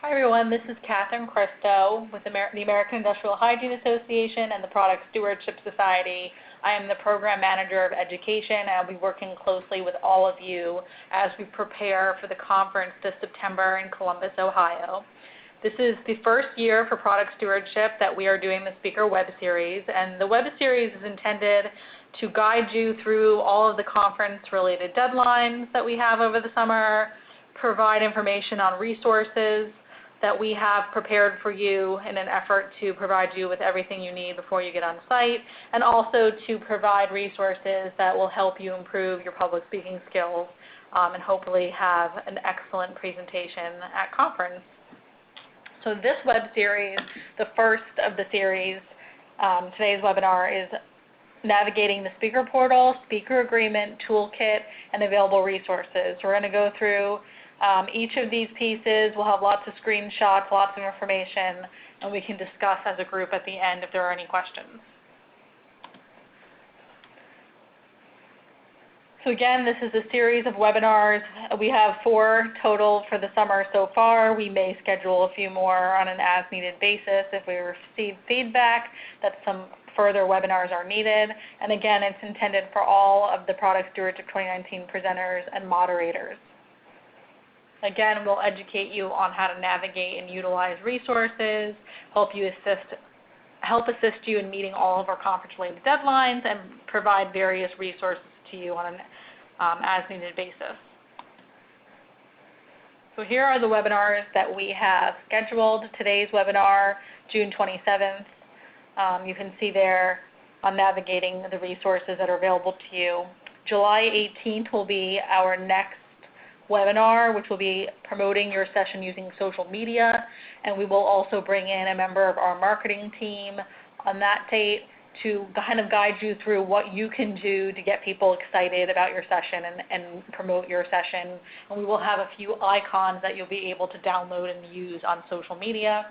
Hi everyone, this is Catherine Christo with the American Industrial Hygiene Association and the Product Stewardship Society. I am the Program Manager of Education and I'll be working closely with all of you as we prepare for the conference this September in Columbus, Ohio. This is the first year for Product Stewardship that we are doing the speaker web series, and the web series is intended to guide you through all of the conference-related deadlines that we have over the summer, provide information on resources that we have prepared for you in an effort to provide you with everything you need before you get on site, and also to provide resources that will help you improve your public speaking skills and hopefully have an excellent presentation at conference. So this web series, the first of the series, today's webinar is navigating the speaker portal, speaker agreement, toolkit, and available resources. We're going to go through each of these pieces. We'll have lots of screenshots, lots of information, and we can discuss as a group at the end if there are any questions. So again, this is a series of webinars. We have 4 total for the summer so far. We may schedule a few more on an as-needed basis if we receive feedback that some further webinars are needed. And again, it's intended for all of the Product Stewardship 2019 presenters and moderators. Again, we'll educate you on how to navigate and utilize resources, help assist you in meeting all of our conference-related deadlines, and provide various resources to you on an as-needed basis. So here are the webinars that we have scheduled. Today's webinar, June 27th. You can see there on navigating the resources that are available to you. July 18th will be our next webinar, which will be promoting your session using social media, and we will also bring in a member of our marketing team on that date to kind of guide you through what you can do to get people excited about your session and promote your session. And we will have a few icons that you'll be able to download and use on social media.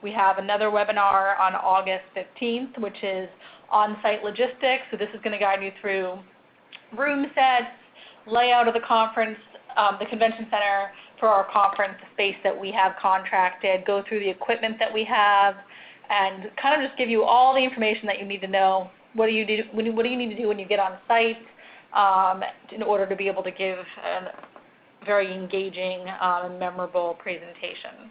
We have another webinar on August 15th, which is on-site logistics. So this is going to guide you through room sets, layout of the conference, the convention center for our conference, the space that we have contracted, go through the equipment that we have, and kind of just give you all the information that you need to know. What do you need to do when you get on site in order to be able to give a very engaging and memorable presentation.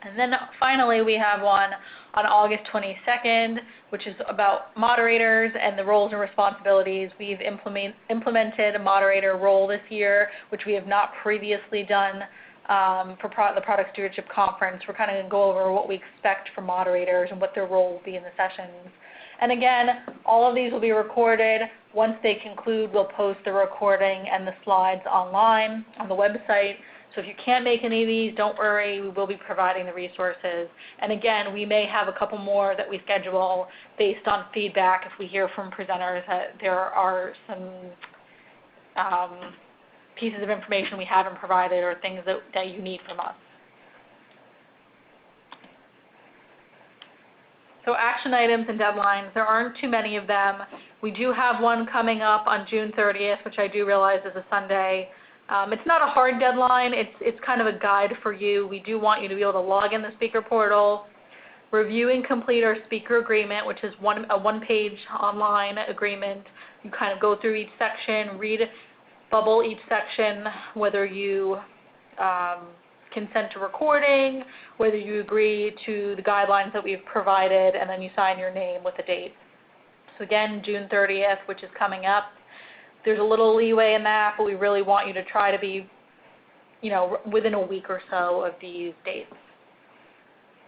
And then finally, we have one on August 22nd, which is about moderators and the roles and responsibilities. We've implemented a moderator role this year, which we have not previously done for the Product Stewardship Conference. We're kind of going to go over what we expect from moderators and what their role will be in the sessions. And again, all of these will be recorded. Once they conclude, we'll post the recording and the slides online on the website. So if you can't make any of these, don't worry, we will be providing the resources. And again, we may have a couple more that we schedule based on feedback if we hear from presenters that there are some pieces of information we haven't provided or things that you need from us. So action items and deadlines, there aren't too many of them. We do have one coming up on June 30th, which I do realize is a Sunday. It's not a hard deadline. It's kind of a guide for you. We do want you to be able to log in the speaker portal, review and complete our speaker agreement, which is a one-page online agreement. You kind of go through each section, bubble each section, whether you consent to recording, whether you agree to the guidelines that we've provided, and then you sign your name with the date. So again, June 30th, which is coming up. There's a little leeway in that, but we really want you to try to be, within a week or so of these dates.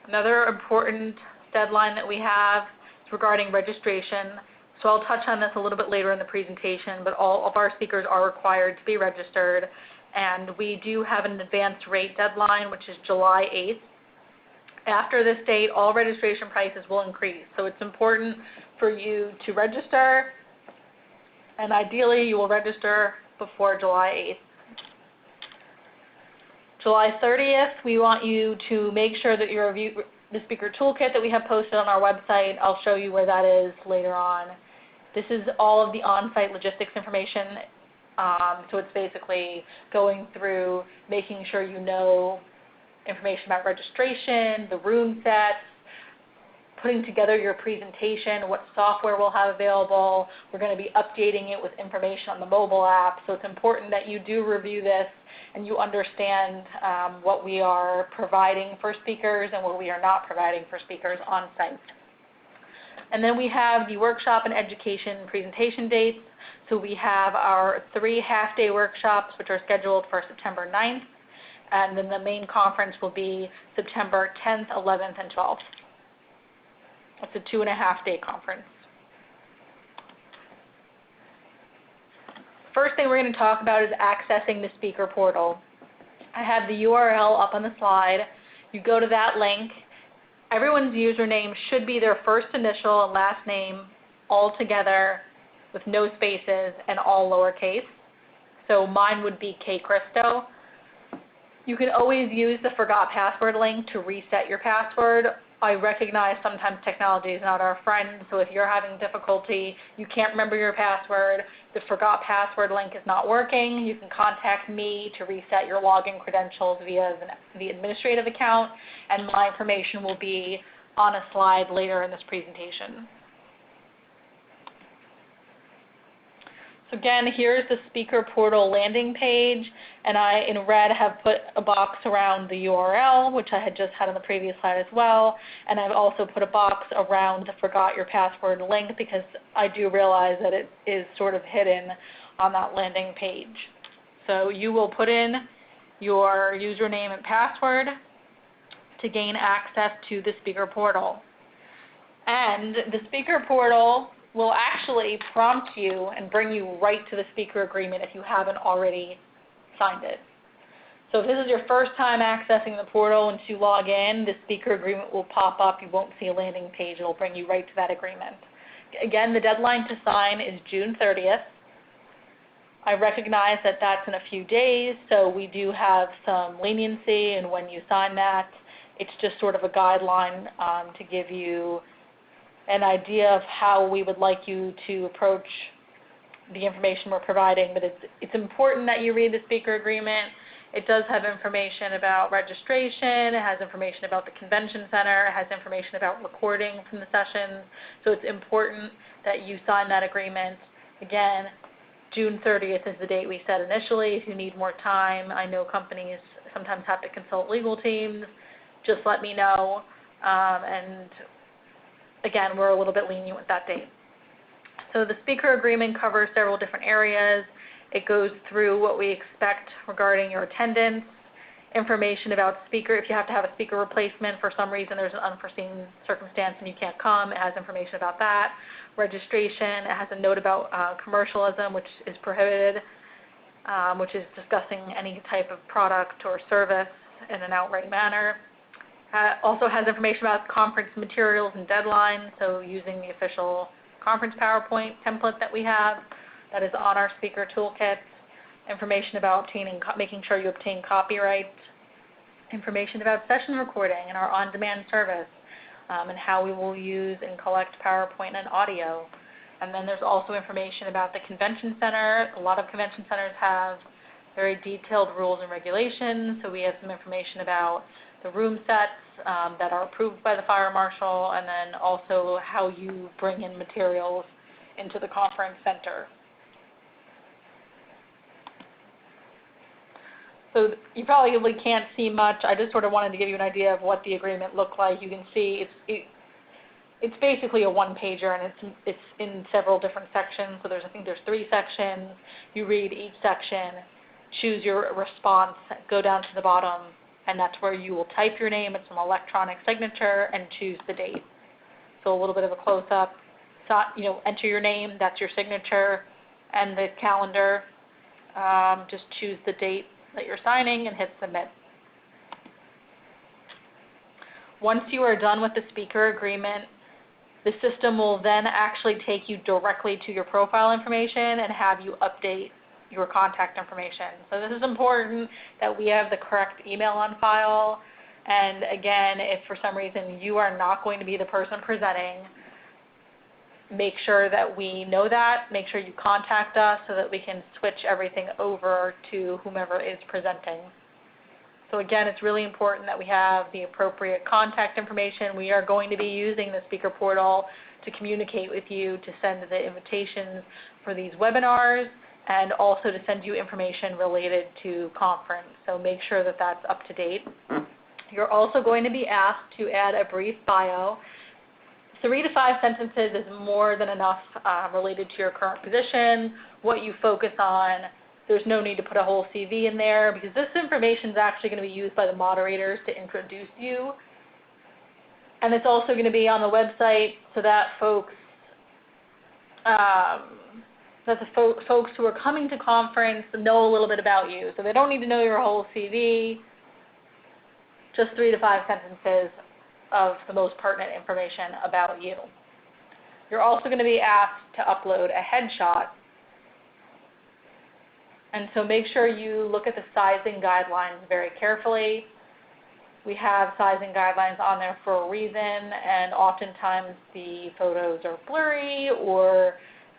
Another important deadline that we have is regarding registration. So I'll touch on this a little bit later in the presentation, but all of our speakers are required to be registered, and we do have an advance rate deadline, which is July 8th. After this date, all registration prices will increase, so it's important for you to register, and ideally you will register before July 8th. July 30th, we want you to make sure that you review the speaker toolkit that we have posted on our website. I'll show you where that is later on. This is all of the on-site logistics information. So it's basically going through making sure you know information about registration, the room sets, putting together your presentation, what software we'll have available. We're going to be updating it with information on the mobile app. So it's important that you do review this and you understand what we are providing for speakers and what we are not providing for speakers on site. And then we have the workshop and education presentation dates. So we have our 3 half-day workshops, which are scheduled for September 9th. And then the main conference will be September 10th, 11th, and 12th. It's a 2.5-day conference. First thing we're going to talk about is accessing the speaker portal. I have the URL up on the slide. You go to that link. Everyone's username should be their first initial and last name all together with no spaces and all lowercase. So mine would be kcristo. You can always use the forgot password link to reset your password. I recognize sometimes technology is not our friend, so if you're having difficulty, you can't remember your password, the forgot password link is not working, you can contact me to reset your login credentials via the administrative account, and my information will be on a slide later in this presentation. So again, here's the speaker portal landing page, and I, in red, have put a box around the URL, which I had just had on the previous slide as well, and I've also put a box around the forgot your password link because I do realize that it is sort of hidden on that landing page. So you will put in your username and password to gain access to the speaker portal. And the speaker portal will actually prompt you and bring you right to the speaker agreement if you haven't already signed it. So if this is your first time accessing the portal, once you log in, the speaker agreement will pop up. You won't see a landing page. It will bring you right to that agreement. Again, the deadline to sign is June 30th. I recognize that that's in a few days, so we do have some leniency in when you sign that. It's just sort of a guideline to give you an idea of how we would like you to approach the information we're providing, but it's important that you read the speaker agreement. It does have information about registration, it has information about the convention center, it has information about recording from the sessions, so it's important that you sign that agreement. Again, June 30th is the date we set initially. If you need more time, I know companies sometimes have to consult legal teams, just let me know, and again, we're a little bit lenient with that date. So the speaker agreement covers several different areas. It goes through what we expect regarding your attendance, information about speaker. If you have to have a speaker replacement for some reason, there's an unforeseen circumstance and you can't come, it has information about that. Registration, it has a note about commercialism, which is prohibited, which is discussing any type of product or service in an outright manner. Also has information about conference materials and deadlines, so using the official conference PowerPoint template that we have that is on our speaker toolkit, information about making sure you obtain copyright, information about session recording and our on-demand service, and how we will use and collect PowerPoint and audio. And then there's also information about the convention center. A lot of convention centers have very detailed rules and regulations, so we have some information about the room sets that are approved by the fire marshal, and then also how you bring in materials into the conference center. So you probably can't see much. I just sort of wanted to give you an idea of what the agreement looked like. You can see it's basically a one-pager, and it's in several different sections. So I think there's 3 sections. You read each section, choose your response, go down to the bottom, and that's where you will type your name. It's an electronic signature, and choose the date. So a little bit of a close-up. So, enter your name, that's your signature, and the calendar. Just choose the date that you're signing and hit submit. Once you are done with the speaker agreement, the system will then actually take you directly to your profile information and have you update your contact information. So this is important that we have the correct email on file. And again, if for some reason you are not going to be the person presenting, make sure that we know that. Make sure you contact us so that we can switch everything over to whomever is presenting. So again, it's really important that we have the appropriate contact information. We are going to be using the speaker portal to communicate with you, to send the invitations for these webinars, and also to send you information related to conference. So make sure that that's up to date. You're also going to be asked to add a brief bio. 3 to 5 sentences is more than enough related to your current position, what you focus on. There's no need to put a whole CV in there because this information is actually going to be used by the moderators to introduce you. And it's also going to be on the website so that folks folks who are coming to conference know a little bit about you. So they don't need to know your whole CV, just 3 to 5 sentences of the most pertinent information about you. You're also going to be asked to upload a headshot. And so make sure you look at the sizing guidelines very carefully. We have sizing guidelines on there for a reason, and oftentimes the photos are blurry or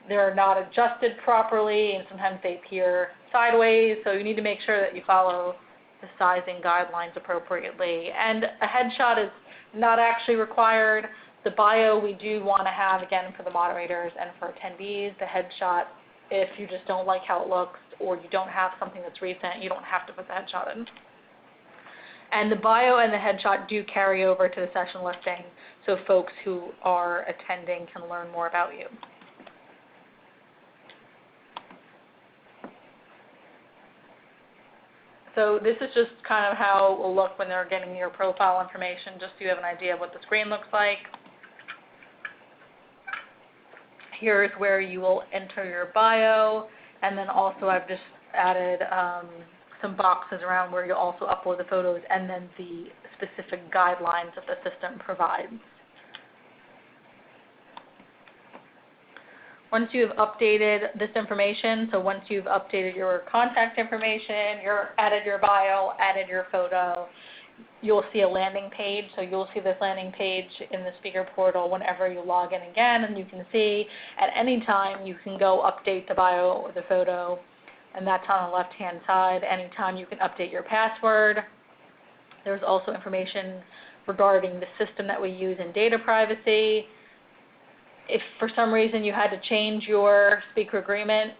they're not adjusted properly, and sometimes they appear sideways. So you need to make sure that you follow the sizing guidelines appropriately. And a headshot is not actually required. The bio we do want to have, again, for the moderators and for attendees. The headshot, if you just don't like how it looks or you don't have something that's recent, you don't have to put the headshot in. And the bio and the headshot do carry over to the session listing, so folks who are attending can learn more about you. So this is just kind of how it will look when they're getting your profile information, just so you have an idea of what the screen looks like. Here's where you will enter your bio, and then also I've just added some boxes around where you'll also upload the photos and then the specific guidelines that the system provides. Once you've updated this information, so once you've updated your contact information, added your bio, added your photo, you'll see a landing page. So you'll see this landing page in the speaker portal whenever you log in again, and you can see at any time you can go update the bio or the photo, and that's on the left-hand side. Anytime you can update your password. There's also information regarding the system that we use in data privacy. If for some reason you had to change your speaker agreement,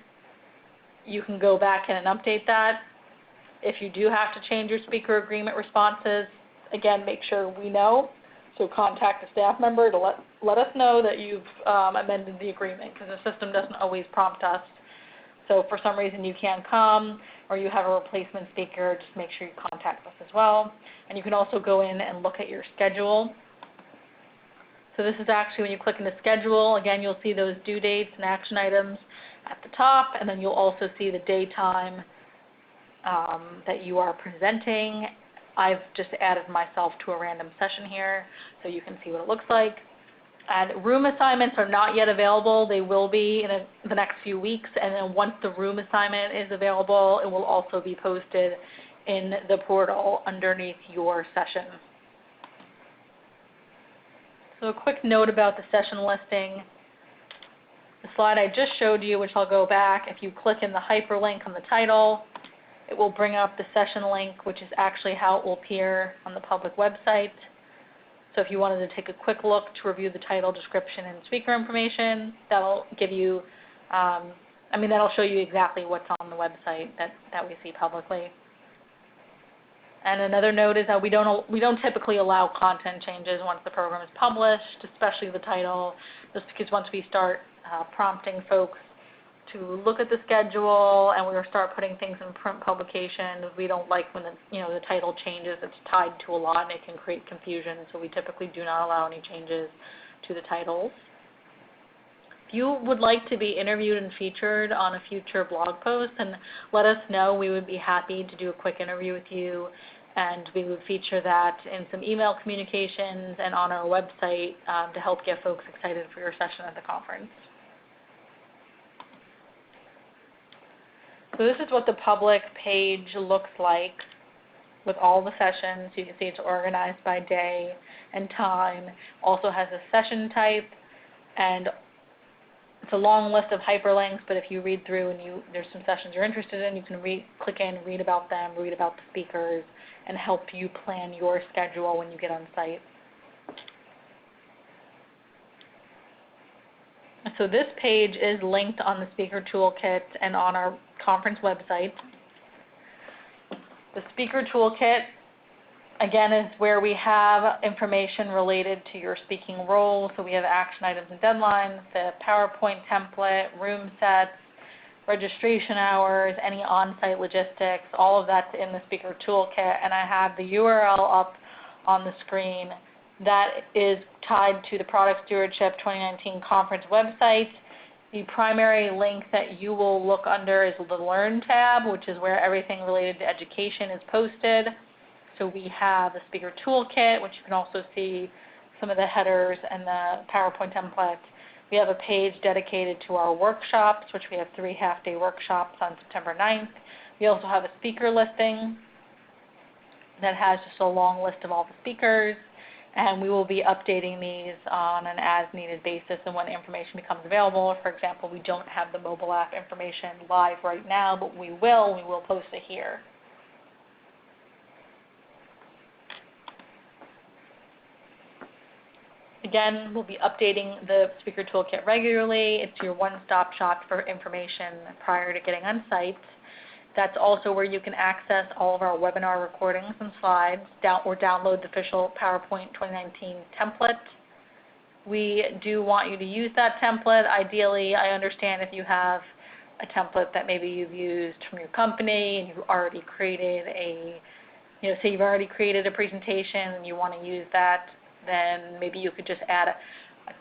you can go back in and update that. If you do have to change your speaker agreement responses, again, make sure we know. So contact a staff member to let us know that you've amended the agreement, because the system doesn't always prompt us. So if for some reason you can't come or you have a replacement speaker, just make sure you contact us as well. And you can also go in and look at your schedule. So this is actually when you click into schedule, again, you'll see those due dates and action items at the top, and then you'll also see the daytime that you are presenting. I've just added myself to a random session here so you can see what it looks like. And room assignments are not yet available. They will be in the next few weeks, and then once the room assignment is available, it will also be posted in the portal underneath your session. So a quick note about the session listing. The slide I just showed you, which I'll go back, if you click in the hyperlink on the title, it will bring up the session link, which is actually how it will appear on the public website. So if you wanted to take a quick look to review the title, description, and speaker information, that'll give you, that'll show you exactly what's on the website that we see publicly. And another note is that we don't typically allow content changes once the program is published, especially the title, just because once we start prompting folks to look at the schedule and we start putting things in print publication, we don't like when the title changes. It's tied to a lot and it can create confusion, so we typically do not allow any changes to the titles. If you would like to be interviewed and featured on a future blog post, and let us know, we would be happy to do a quick interview with you, and we would feature that in some email communications and on our website to help get folks excited for your session at the conference. So this is what the public page looks like with all the sessions. You can see it's organized by day and time. Also has a session type, and It's a long list of hyperlinks, but if you read through and there's some sessions you're interested in, you can click in, read about them, read about the speakers, and help you plan your schedule when you get on site. So this page is linked on the Speaker Toolkit and on our conference website. The Speaker Toolkit, again, is where we have information related to your speaking role. So we have action items and deadlines, the PowerPoint template, room sets, registration hours, any on-site logistics, all of that's in the Speaker Toolkit. And I have the URL up on the screen that is tied to the Product Stewardship 2019 conference website. The primary link that you will look under is the Learn tab, which is where everything related to education is posted. So we have the Speaker Toolkit, which you can also see some of the headers and the PowerPoint template. We have a page dedicated to our workshops, which we have 3 half-day workshops on September 9th. We also have a speaker listing that has just a long list of all the speakers. And we will be updating these on an as-needed basis and when information becomes available. For example, we don't have the mobile app information live right now, but we will. We will post it here. Again, we'll be updating the Speaker Toolkit regularly. It's your one-stop shop for information prior to getting on site. That's also where you can access all of our webinar recordings and slides, or download the official PowerPoint 2019 template. We do want you to use that template. Ideally, I understand if you have a template that maybe you've used from your company and you've already created say you've already created a presentation and you want to use that, then maybe you could just add a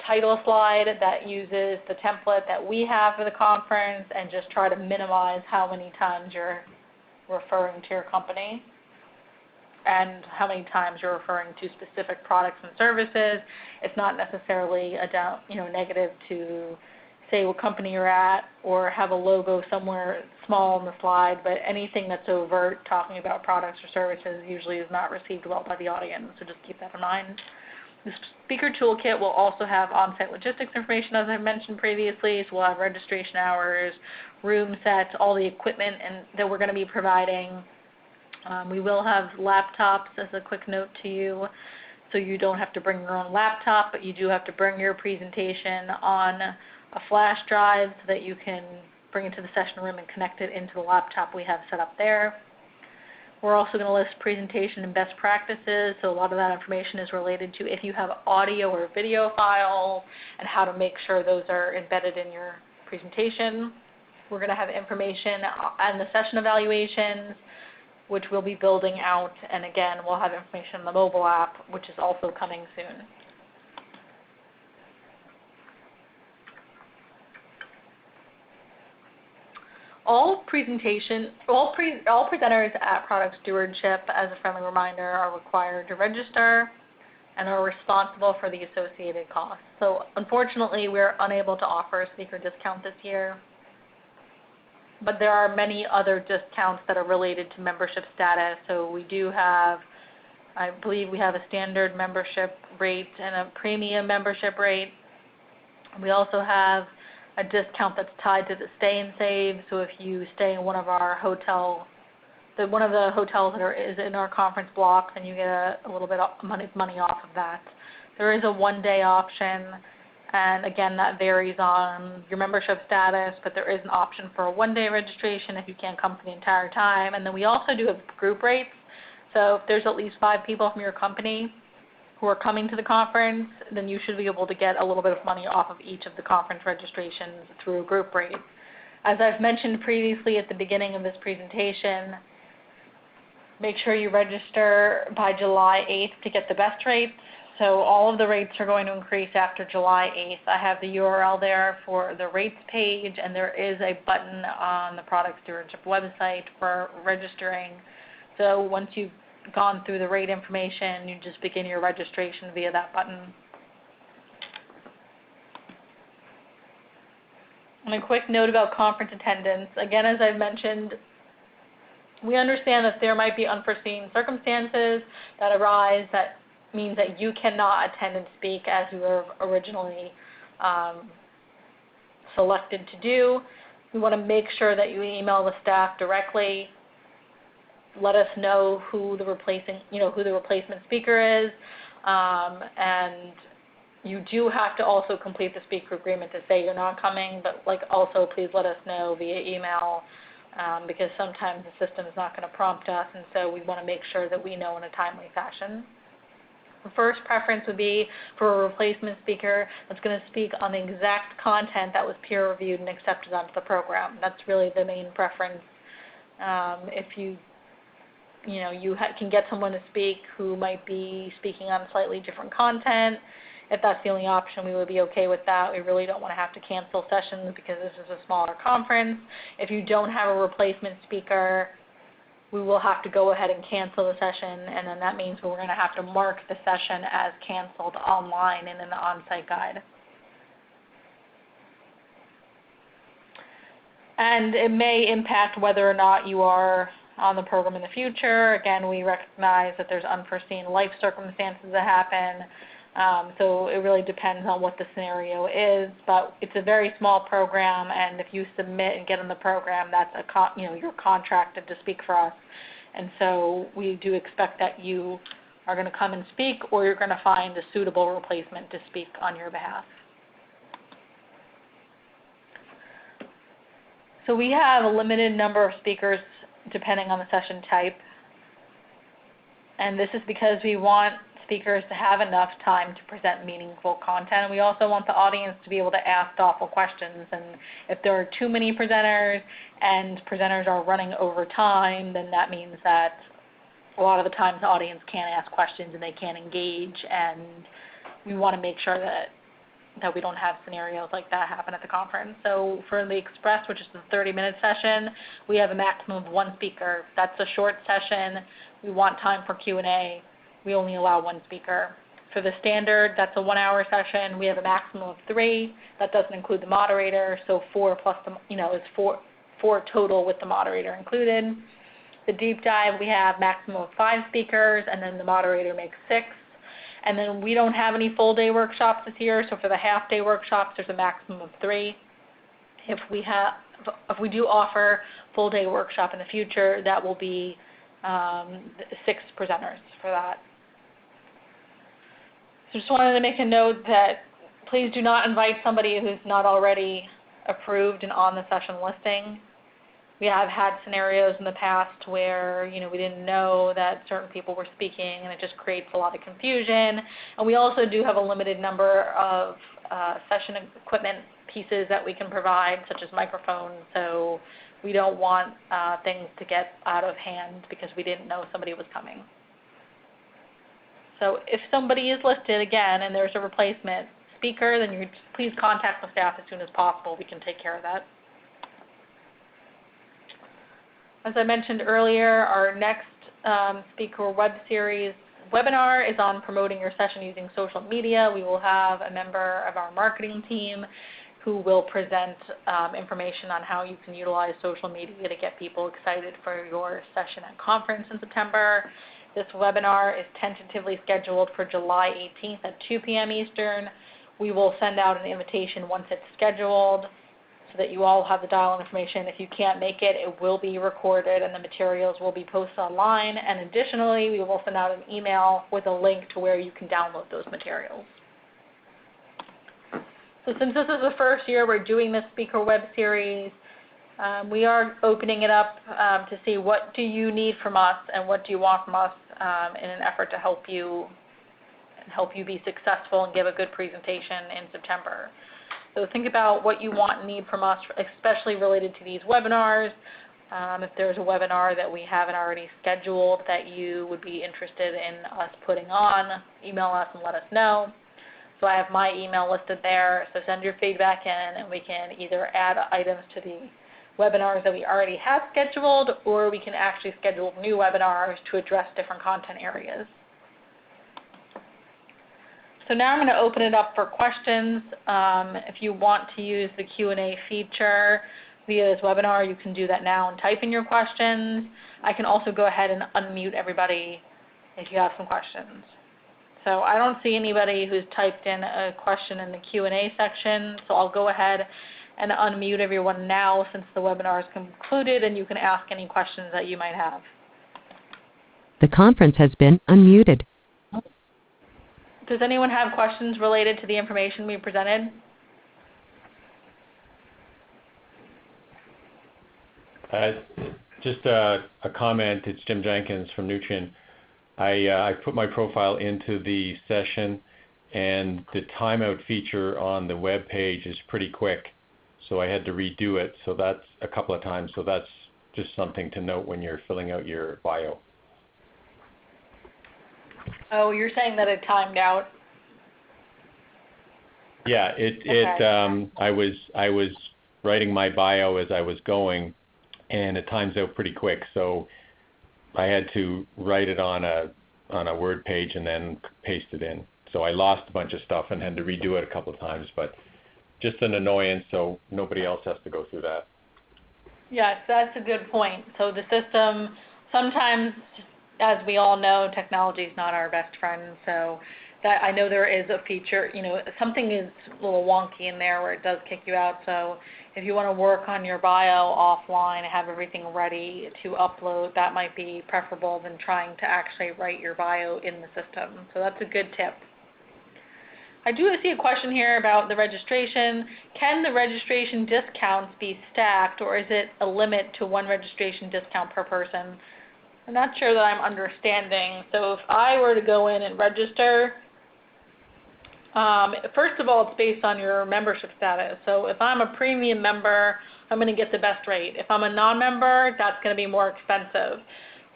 title slide that uses the template that we have for the conference and just try to minimize how many times you're referring to your company and how many times you're referring to specific products and services. It's not necessarily a negative to say what company you're at or have a logo somewhere small on the slide, but anything that's overt talking about products or services usually is not received well by the audience, so just keep that in mind. The Speaker Toolkit will also have on-site logistics information, as I mentioned previously. So we'll have registration hours, room sets, all the equipment that we're going to be providing. We will have laptops as a quick note to you. So you don't have to bring your own laptop, but you do have to bring your presentation on a flash drive so that you can bring it to the session room and connect it into the laptop we have set up there. We're also going to list presentation and best practices, so a lot of that information is related to if you have audio or video files and how to make sure those are embedded in your presentation. We're going to have information on the session evaluations, which we'll be building out, and again, we'll have information on the mobile app, which is also coming soon. All presenters at Product Stewardship, as a friendly reminder, are required to register and are responsible for the associated costs. So unfortunately, we're unable to offer a speaker discount this year, but there are many other discounts that are related to membership status. So we do have, I believe we have a standard membership rate and a premium membership rate. We also have a discount that's tied to the stay and save. So if you stay in one of our hotels, one of the hotels that is in our conference block, then you get a little bit of money off of that. There is a one-day option, and again, that varies on your membership status, but there is an option for a one-day registration if you can't come for the entire time. And then we also do have group rates. So if there's at least 5 people from your company who are coming to the conference, then you should be able to get a little bit of money off of each of the conference registrations through a group rate. As I've mentioned previously at the beginning of this presentation, make sure you register by July 8th to get the best rates. So all of the rates are going to increase after July 8th. I have the URL there for the rates page, and there is a button on the Product Stewardship website for registering. So once you've gone through the rate information, you just begin your registration via that button. And a quick note about conference attendance. Again, as I've mentioned, we understand that there might be unforeseen circumstances that arise that means that you cannot attend and speak as you were originally selected to do. We want to make sure that you email the staff directly. Let us know who the replacement speaker is, and you do have to also complete the speaker agreement to say you're not coming, but also please let us know via email, because sometimes the system is not going to prompt us, and so we want to make sure that we know in a timely fashion. The first preference would be for a replacement speaker that's going to speak on the exact content that was peer reviewed and accepted onto the program. That's really the main preference. If you can get someone to speak who might be speaking on slightly different content, if that's the only option, we would be okay with that. We really don't want to have to cancel sessions because this is a smaller conference. If you don't have a replacement speaker, we will have to go ahead and cancel the session, and then that means we're going to have to mark the session as canceled online and in the on-site guide. And it may impact whether or not you are on the program in the future. Again, we recognize that there's unforeseen life circumstances that happen, so it really depends on what the scenario is. But it's a very small program, and if you submit and get in the program, that's you're contracted to speak for us, and so we do expect that you are going to come and speak, or you're going to find a suitable replacement to speak on your behalf. So we have a limited number of speakers depending on the session type, and this is because we want speakers to have enough time to present meaningful content. And we also want the audience to be able to ask thoughtful questions, and if there are too many presenters and presenters are running over time, then that means that a lot of the times the audience can't ask questions and they can't engage, and we want to make sure that we don't have scenarios like that happen at the conference. So for the Express, which is the 30-minute session, we have a maximum of one speaker. That's a short session. We want time for Q&A. We only allow one speaker. For the Standard, that's a 1-hour session. We have a maximum of 3. That doesn't include the moderator, so 4 plus is 4 total with the moderator included. The Deep Dive, we have maximum of 5 speakers, and then the moderator makes 6. And then we don't have any full-day workshops this year, so for the half-day workshops, there's a maximum of 3. If we do offer full-day workshop in the future, that will be 6 presenters for that. So just wanted to make a note that please do not invite somebody who's not already approved and on the session listing. We have had scenarios in the past where we didn't know that certain people were speaking, and it just creates a lot of confusion. And we also do have a limited number of session equipment pieces that we can provide, such as microphones. So we don't want things to get out of hand because we didn't know somebody was coming. So if somebody is listed again and there's a replacement speaker, then please contact the staff as soon as possible. We can take care of that. As I mentioned earlier, our next speaker web series webinar is on promoting your session using social media. We will have a member of our marketing team who will present information on how you can utilize social media to get people excited for your session at conference in September. This webinar is tentatively scheduled for July 18th at 2 p.m. Eastern. We will send out an invitation once it's scheduled so that you all have the dial information. If you can't make it, it will be recorded and the materials will be posted online. And additionally, we will send out an email with a link to where you can download those materials. So since this is the first year we're doing this speaker web series, we are opening it up to see what do you need from us and what do you want from us in an effort to help you be successful and give a good presentation in September. So think about what you want and need from us, especially related to these webinars. If there's a webinar that we haven't already scheduled that you would be interested in us putting on, email us and let us know. So I have my email listed there, so send your feedback in and we can either add items to the webinars that we already have scheduled, or we can actually schedule new webinars to address different content areas. So now I'm going to open it up for questions. If you want to use the Q&A feature via this webinar, you can do that now and type in your questions. I can also go ahead and unmute everybody if you have some questions. So I don't see anybody who's typed in a question in the Q&A section, so I'll go ahead and unmute everyone now since the webinar is concluded, and you can ask any questions that you might have. The conference has been unmuted. Does anyone have questions related to the information we presented? Just a comment. It's Jim Jenkins from Nutrien. I put my profile into the session, and the timeout feature on the web page is pretty quick, so I had to redo it. So that's a couple of times. So that's just something to note when you're filling out your bio. Oh, you're saying that it timed out? Yeah, Okay. I was writing my bio as I was going, and it times out pretty quick. So I had to write it on a Word page and then paste it in. So I lost a bunch of stuff and had to redo it a couple of times, but just an annoyance so nobody else has to go through that. Yes, that's a good point. So the system, sometimes, as we all know, technology is not our best friend. So that I know there is a feature, something is a little wonky in there where it does kick you out. So if you want to work on your bio offline and have everything ready to upload, that might be preferable than trying to actually write your bio in the system. So that's a good tip. I do see a question here about the registration. Can the registration discounts be stacked, or is it a limit to one registration discount per person? I'm not sure that I'm understanding. So if I were to go in and register, first of all, it's based on your membership status. So if I'm a premium member, I'm going to get the best rate. If I'm a non-member, that's going to be more expensive.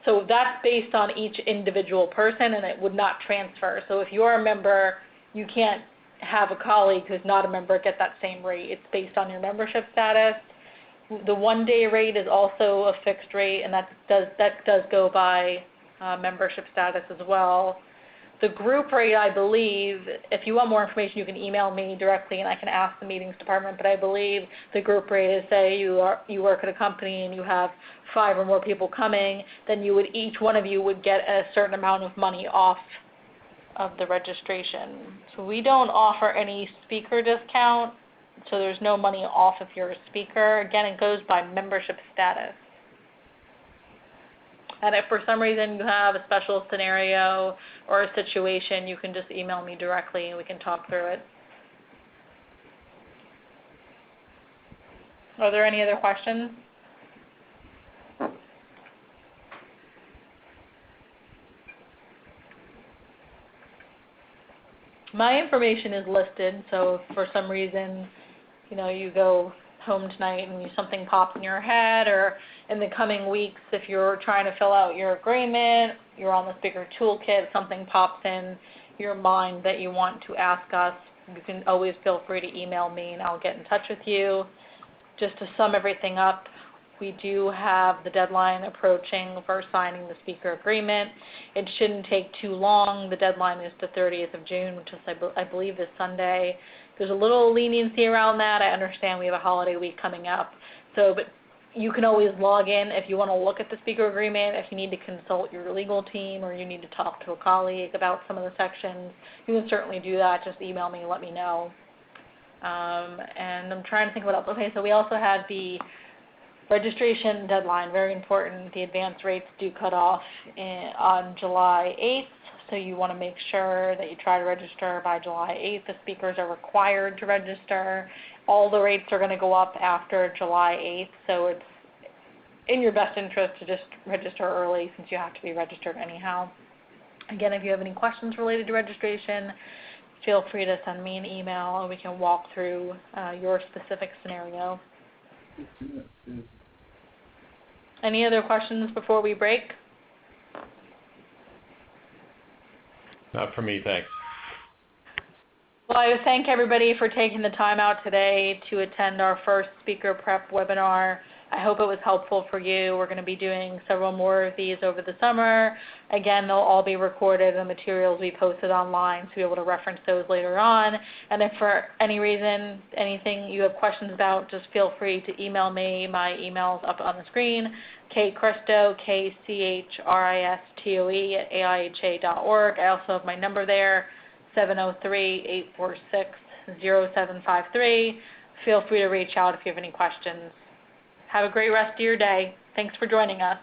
So that's based on each individual person, and it would not transfer. So if you're a member, you can't have a colleague who's not a member get that same rate. It's based on your membership status. The one-day rate is also a fixed rate, and that does go by membership status as well. The group rate, I believe, if you want more information, you can email me directly, and I can ask the meetings department. But I believe the group rate is, say you work at a company and you have 5 or more people coming, then each one of you would get a certain amount of money off of the registration. So we don't offer any speaker discount, so there's no money off if you're a speaker. Again, it goes by membership status. And if for some reason you have a special scenario or a situation, you can just email me directly and we can talk through it. Are there any other questions? My information is listed, so if for some reason, you go home tonight and something pops in your head, or in the coming weeks, if you're trying to fill out your agreement, you're on the speaker toolkit, something pops in your mind that you want to ask us, you can always feel free to email me and I'll get in touch with you. Just to sum everything up, we do have the deadline approaching for signing the speaker agreement. It shouldn't take too long. The deadline is the 30th of June, which is, I believe, this Sunday. There's a little leniency around that. I understand we have a holiday week coming up. But you can always log in if you want to look at the speaker agreement. If you need to consult your legal team or you need to talk to a colleague about some of the sections, you can certainly do that. Just email me and let me know. And I'm trying to think what else. Okay, so we also have the registration deadline, very important. The advance rates do cut off on July 8th, so you want to make sure that you try to register by July 8th. The speakers are required to register. All the rates are going to go up after July 8th, so it's in your best interest to just register early since you have to be registered anyhow. Again, if you have any questions related to registration, feel free to send me an email and we can walk through your specific scenario. Any other questions before we break? Not for me, thanks. Well, I thank everybody for taking the time out today to attend our first speaker prep webinar. I hope it was helpful for you. We're going to be doing several more of these over the summer. Again, they'll all be recorded and materials we posted online, so you'll be able to reference those later on. And if for any reason, anything you have questions about, just feel free to email me. My email's up on the screen, kchristo, KCHRISTOE at AIHA.org. I also have my number there, 703-846-0753. feel free to reach out if you have any questions. Have a great rest of your day. Thanks for joining us.